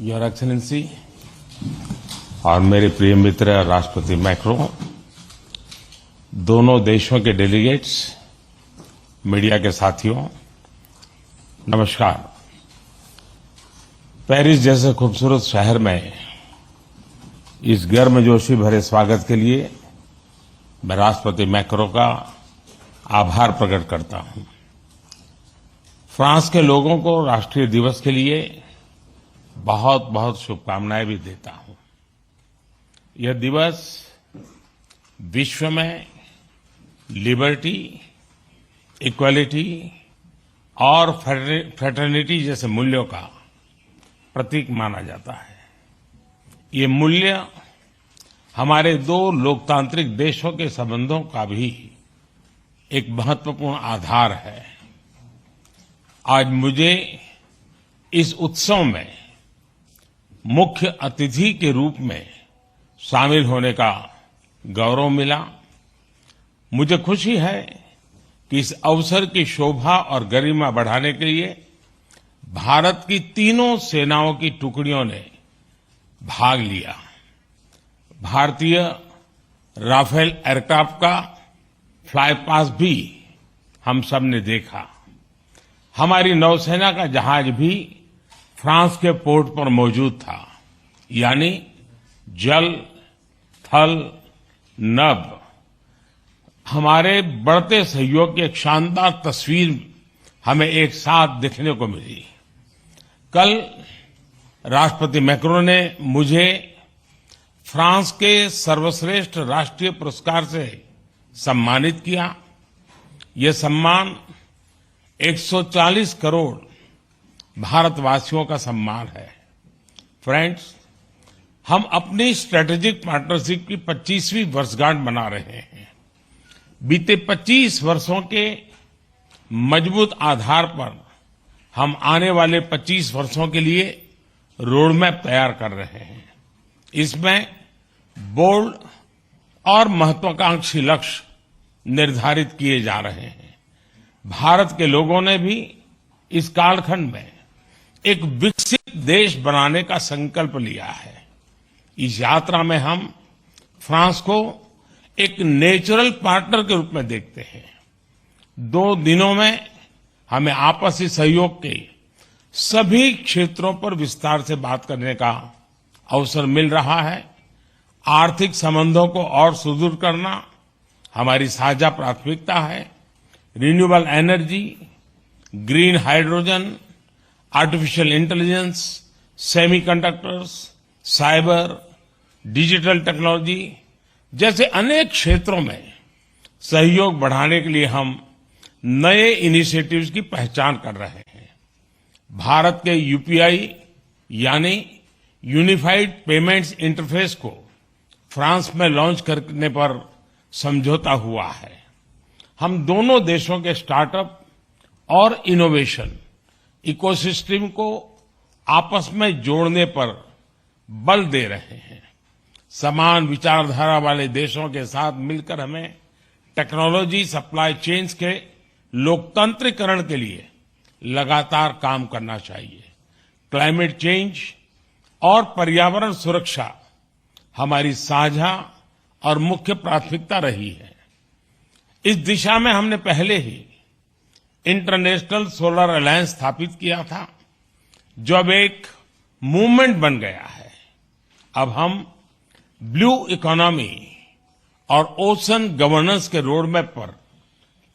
Your excellency और मेरे प्रिय मित्र राष्ट्रपति मैक्रो, दोनों देशों के डेलीगेट्स, मीडिया के साथियों, नमस्कार। पेरिस जैसे खूबसूरत शहर में इस गर्मजोशी भरे स्वागत के लिए मैं राष्ट्रपति मैक्रो का आभार प्रकट करता हूं। फ्रांस के लोगों को राष्ट्रीय दिवस के लिए बहुत बहुत शुभकामनाएं भी देता हूं। यह दिवस विश्व में लिबर्टी, इक्वालिटी और फ्रेटर्निटी जैसे मूल्यों का प्रतीक माना जाता है। ये मूल्य हमारे दो लोकतांत्रिक देशों के संबंधों का भी एक महत्वपूर्ण आधार है। आज मुझे इस उत्सव में मुख्य अतिथि के रूप में शामिल होने का गौरव मिला। मुझे खुशी है कि इस अवसर की शोभा और गरिमा बढ़ाने के लिए भारत की तीनों सेनाओं की टुकड़ियों ने भाग लिया। भारतीय राफेल एयरक्राफ्ट का फ्लाई पास्ट भी हम सब ने देखा। हमारी नौसेना का जहाज भी फ्रांस के पोर्ट पर मौजूद था, यानी जल, थल, नभ हमारे बढ़ते सहयोग की एक शानदार तस्वीर हमें एक साथ देखने को मिली। कल राष्ट्रपति मैक्रोन ने मुझे फ्रांस के सर्वश्रेष्ठ राष्ट्रीय पुरस्कार से सम्मानित किया। यह सम्मान 140 करोड़ भारतवासियों का सम्मान है। फ्रेंड्स, हम अपनी स्ट्रेटेजिक पार्टनरशिप की 25वीं वर्षगांठ मना रहे हैं। बीते 25 वर्षों के मजबूत आधार पर हम आने वाले 25 वर्षों के लिए रोड मैप तैयार कर रहे हैं। इसमें बोल्ड और महत्वाकांक्षी लक्ष्य निर्धारित किए जा रहे हैं। भारत के लोगों ने भी इस कालखंड में एक विकसित देश बनाने का संकल्प लिया है। इस यात्रा में हम फ्रांस को एक नेचुरल पार्टनर के रूप में देखते हैं। 2 दिनों में हमें आपसी सहयोग के सभी क्षेत्रों पर विस्तार से बात करने का अवसर मिल रहा है। आर्थिक संबंधों को और सुदृढ़ करना हमारी साझा प्राथमिकता है। Renewable energy, green hydrogen, artificial intelligence, semiconductors, cyber, digital technology जैसे अनेक क्षेत्रों में सहयोग बढ़ाने के लिए हम नए इनिशिएटिव्स की पहचान कर रहे हैं। भारत के यूपीआई यानी यूनिफाइड पेमेंट्स इंटरफेस को फ्रांस में लॉन्च करने पर समझौता हुआ है। हम दोनों देशों के स्टार्टअप और इनोवेशन इकोसिस्टम को आपस में जोड़ने पर बल दे रहे हैं। समान विचारधारा वाले देशों के साथ मिलकर हमें टेक्नोलॉजी सप्लाई चेन्स के लोकतंत्रीकरण के लिए लगातार काम करना चाहिए। क्लाइमेट चेंज और पर्यावरण सुरक्षा हमारी साझा और मुख्य प्राथमिकता रही है। इस दिशा में हमने पहले ही इंटरनेशनल सोलर अलायंस स्थापित किया था, जो अब एक मूवमेंट बन गया है। अब हम ब्लू इकोनॉमी और ओशन गवर्नेंस के रोडमैप पर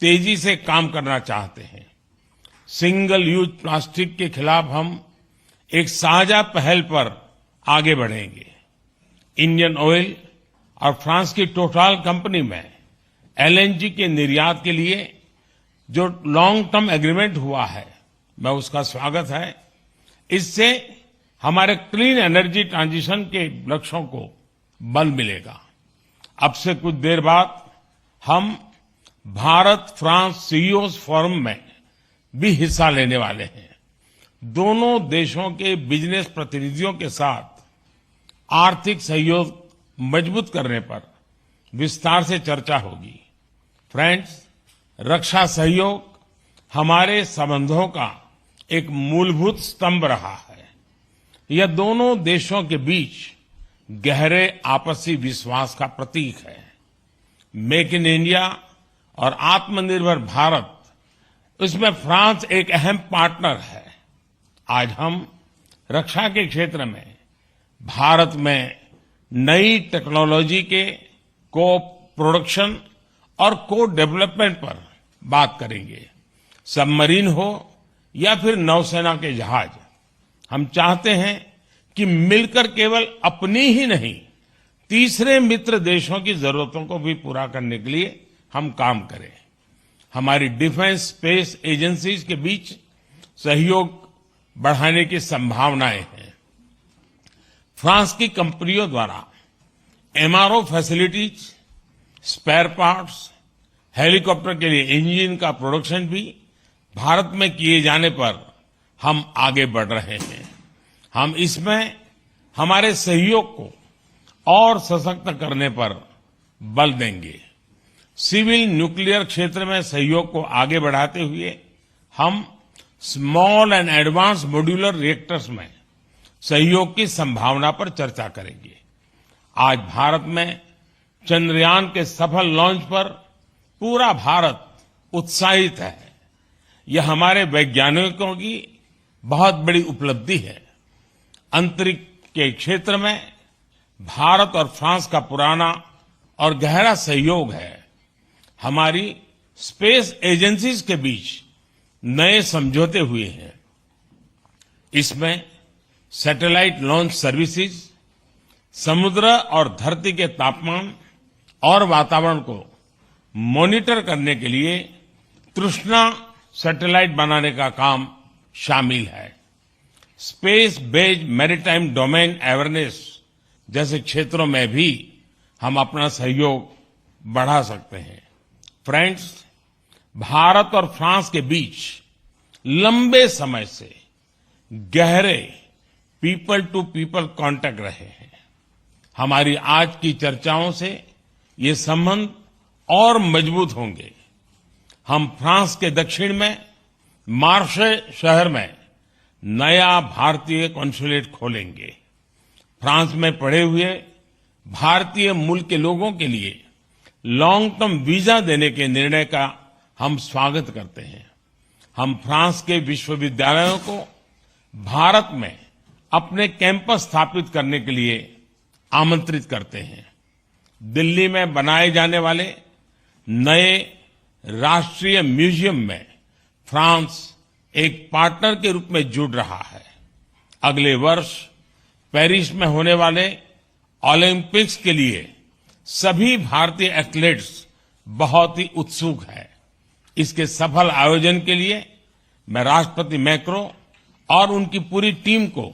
तेजी से काम करना चाहते हैं। सिंगल यूज प्लास्टिक के खिलाफ हम एक साझा पहल पर आगे बढ़ेंगे। इंडियन ऑयल और फ्रांस की टोटल कंपनी में एलएनजी के निर्यात के लिए जो लॉन्ग टर्म एग्रीमेंट हुआ है, मैं उसका स्वागत है। इससे हमारे क्लीन एनर्जी ट्रांजिशन के लक्ष्यों को बल मिलेगा। अब से कुछ देर बाद हम भारत फ्रांस सीईओज फोरम में भी हिस्सा लेने वाले हैं। दोनों देशों के बिजनेस प्रतिनिधियों के साथ आर्थिक सहयोग मजबूत करने पर विस्तार से चर्चा होगी। फ्रेंड्स, रक्षा सहयोग हमारे संबंधों का एक मूलभूत स्तंभ रहा है। यह दोनों देशों के बीच गहरे आपसी विश्वास का प्रतीक है। मेक इन इंडिया और आत्मनिर्भर भारत, इसमें फ्रांस एक अहम पार्टनर है। आज हम रक्षा के क्षेत्र में भारत में नई टेक्नोलॉजी के को प्रोडक्शन और को डेवलपमेंट पर बात करेंगे। सबमरीन हो या फिर नौसेना के जहाज, हम चाहते हैं कि मिलकर केवल अपनी ही नहीं, तीसरे मित्र देशों की जरूरतों को भी पूरा करने के लिए हम काम करें। हमारी डिफेंस स्पेस एजेंसीज के बीच सहयोग बढ़ाने की संभावनाएं हैं। फ्रांस की कंपनियों द्वारा MRO facilities, spare parts, helicopter के लिए इंजन का प्रोडक्शन भी भारत में किए जाने पर हम आगे बढ़ रहे हैं। हम इसमें हमारे सहयोग को और सशक्त करने पर बल देंगे। सिविल न्यूक्लियर क्षेत्र में सहयोग को आगे बढ़ाते हुए हम small and advance modular reactors में सहयोग की संभावना पर चर्चा करेंगे। आज भारत में चंद्रयान के सफल लॉन्च पर पूरा भारत उत्साहित है। यह हमारे वैज्ञानिकों की बहुत बड़ी उपलब्धि है। अंतरिक्ष के क्षेत्र में भारत और फ्रांस का पुराना और गहरा सहयोग है। हमारी स्पेस एजेंसीज के बीच नए समझौते हुए हैं। इसमें सैटेलाइट लॉन्च सर्विसेज, समुद्र और धरती के तापमान और वातावरण को मॉनिटर करने के लिए तृष्णा सैटेलाइट बनाने का काम शामिल है। Space based maritime domain awareness जैसे क्षेत्रों में भी हम अपना सहयोग बढ़ा सकते हैं। फ्रेंड्स, भारत और फ्रांस के बीच लंबे समय से गहरे पीपल टू पीपल कांटेक्ट रहे हैं। हमारी आज की चर्चाओं से ये संबंध और मजबूत होंगे। हम फ्रांस के दक्षिण में मार्से शहर में नया भारतीय कॉन्सुलेट खोलेंगे। फ्रांस में पढ़े हुए भारतीय मूल के लोगों के लिए लॉन्ग टर्म वीजा देने के निर्णय का हम स्वागत करते हैं। हम फ्रांस के विश्वविद्यालयों को भारत में अपने कैंपस स्थापित करने के लिए आमंत्रित करते हैं। दिल्ली में बनाए जाने वाले नए राष्ट्रीय म्यूजियम में फ्रांस एक पार्टनर के रूप में जुड़ रहा है। अगले वर्ष पेरिस में होने वाले ओलंपिक्स के लिए सभी भारतीय एथलीट्स बहुत ही उत्सुक हैं। इसके सफल आयोजन के लिए मैं राष्ट्रपति मैक्रो और उनकी पूरी टीम को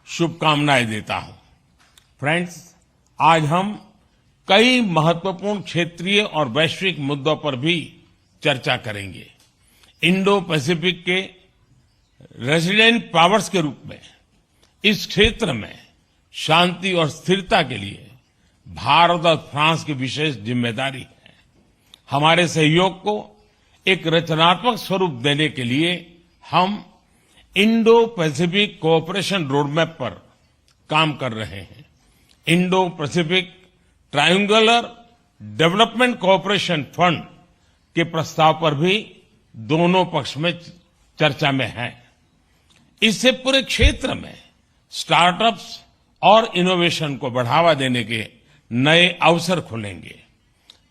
शुभकामनाएं देता हूं। फ्रेंड्स, आज हम कई महत्वपूर्ण क्षेत्रीय और वैश्विक मुद्दों पर भी चर्चा करेंगे। इंडो पैसिफिक के रेसिडेंट पावर्स के रूप में इस क्षेत्र में शांति और स्थिरता के लिए भारत और फ्रांस की विशेष जिम्मेदारी है। हमारे सहयोग को एक रचनात्मक स्वरूप देने के लिए हम इंडो पैसिफिक कोऑपरेशन रोडमैप पर काम कर रहे हैं। Indo Pacific triangular development cooperation fund के प्रस्ताव पर भी दोनों पक्ष में चर्चा में है। इससे पूरे क्षेत्र में स्टार्टअप्स और इनोवेशन को बढ़ावा देने के नए अवसर खुलेंगे।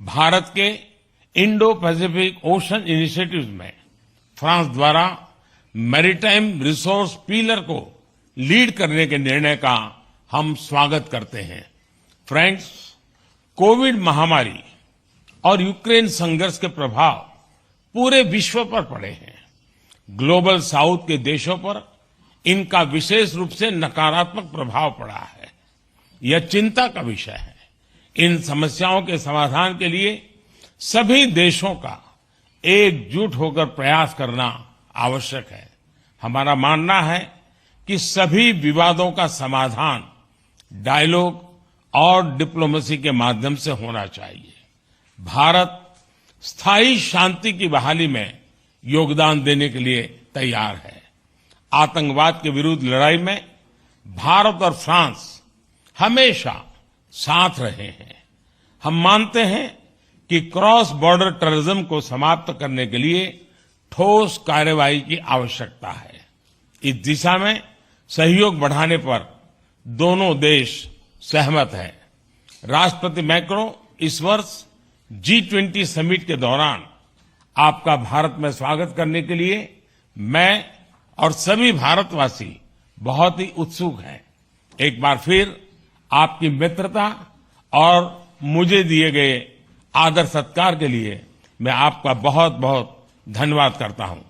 भारत के इंडो पैसिफिक ओशन इनिशिएटिव्स में फ्रांस द्वारा मैरीटाइम रिसोर्स पिलर को लीड करने के निर्णय का हम स्वागत करते हैं। फ्रेंड्स, कोविड महामारी और यूक्रेन संघर्ष के प्रभाव पूरे विश्व पर पड़े हैं। ग्लोबल साउथ के देशों पर इनका विशेष रूप से नकारात्मक प्रभाव पड़ा है। यह चिंता का विषय है। इन समस्याओं के समाधान के लिए सभी देशों का एकजुट होकर प्रयास करना आवश्यक है। हमारा मानना है कि सभी विवादों का समाधान डायलॉग और डिप्लोमेसी के माध्यम से होना चाहिए। भारत स्थायी शांति की बहाली में योगदान देने के लिए तैयार है। आतंकवाद के विरुद्ध लड़ाई में भारत और फ्रांस हमेशा साथ रहे हैं। हम मानते हैं कि क्रॉस बॉर्डर टेररिज्म को समाप्त करने के लिए ठोस कार्रवाई की आवश्यकता है। इस दिशा में सहयोग बढ़ाने पर दोनों देश सहमत हैं। राष्ट्रपति मैक्रो इस वर्ष G20 समिट के दौरान आपका भारत में स्वागत करने के लिए मैं और सभी भारतवासी बहुत ही उत्सुक हैं। एक बार फिर आपकी मित्रता और मुझे दिए गए आदर सत्कार के लिए मैं आपका बहुत बहुत धन्यवाद करता हूं।